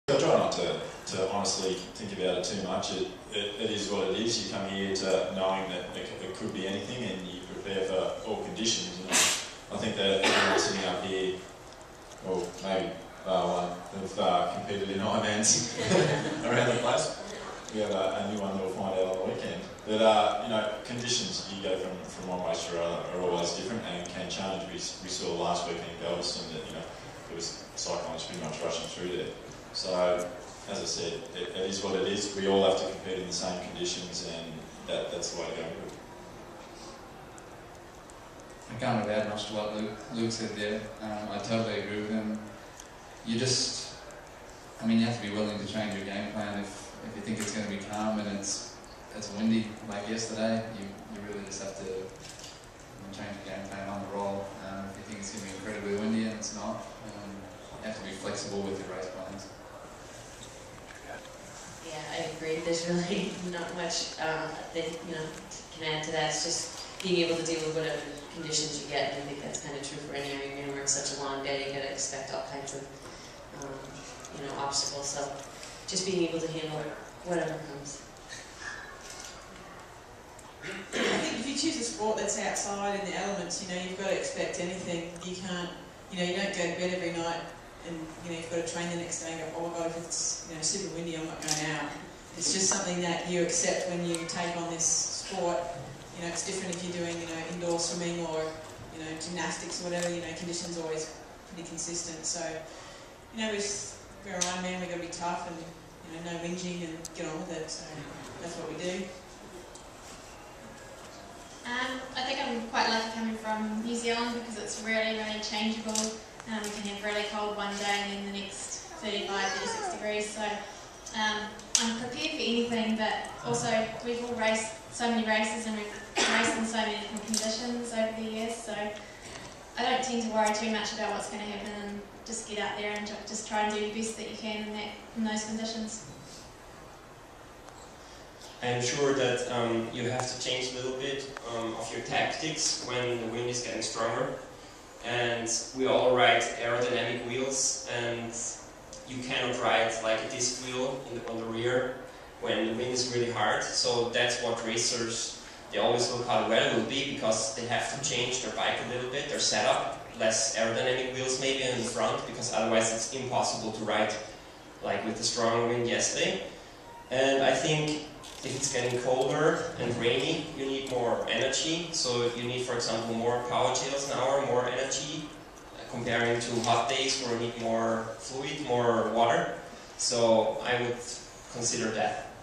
I try not to honestly think about it too much. It is what it is. You come here to knowing that it could be anything, and you prepare for all conditions. And I think that everyone sitting up here, or maybe one, have competed in Ironmans around the place. We have a new one that we'll find out on the weekend. But you know, conditions you go from one place to another are always different and can change. We saw last weekend in Galveston that it was cyclones pretty much rushing through there. So, as I said, it is what it is. We all have to compete in the same conditions, and that's the way to go. I can't really add much to what Luke said there. I totally agree with him. You just, I mean, you have to be willing to change your game plan if you think it's going to be calm and it's windy like yesterday. You really just have to change your game plan on the roll. If you think it's going to be incredibly windy and it's not, you have to be flexible with your race plans. Yeah, I agree. There's really not much that can add to that. It's just being able to deal with whatever conditions you get. And I think that's kind of true for any Ironman where it's such a long day. You got to expect all kinds of obstacles. So just being able to handle whatever comes. I think if you choose a sport that's outside in the elements, you've got to expect anything. You can't, you don't go to bed every night and you've got to train the next day and go, oh my God, if it's super windy, I'm not going out. It's just something that you accept when you take on this sport. It's different if you're doing indoor swimming or gymnastics or whatever. Conditions are always pretty consistent. So we're Ironman, we've got to be tough and no whinging and get on with it. So that's what we do. I think I'm quite lucky coming from New Zealand because it's really, really changeable. We can have really cold one day and then the next 35, 36 degrees. So I'm prepared for anything, but also we've all raced so many races and we've raced in so many different conditions over the years. So I don't tend to worry too much about what's going to happen and just get out there and just try and do the best that you can in those conditions. I'm sure that you have to change a little bit of your tactics when the wind is getting stronger. And we all ride aerodynamic wheels, and you cannot ride like a disc wheel on the rear when the wind is really hard. So that's what racers, they always look how the weather will be because they have to change their bike a little bit, their setup. Less aerodynamic wheels maybe in the front because otherwise it's impossible to ride like with the strong wind yesterday. And I think if it's getting colder and rainy, you need more energy. So you need, for example, more power tails an hour, more energy, comparing to hot days where you need more fluid, more water. So I would consider that.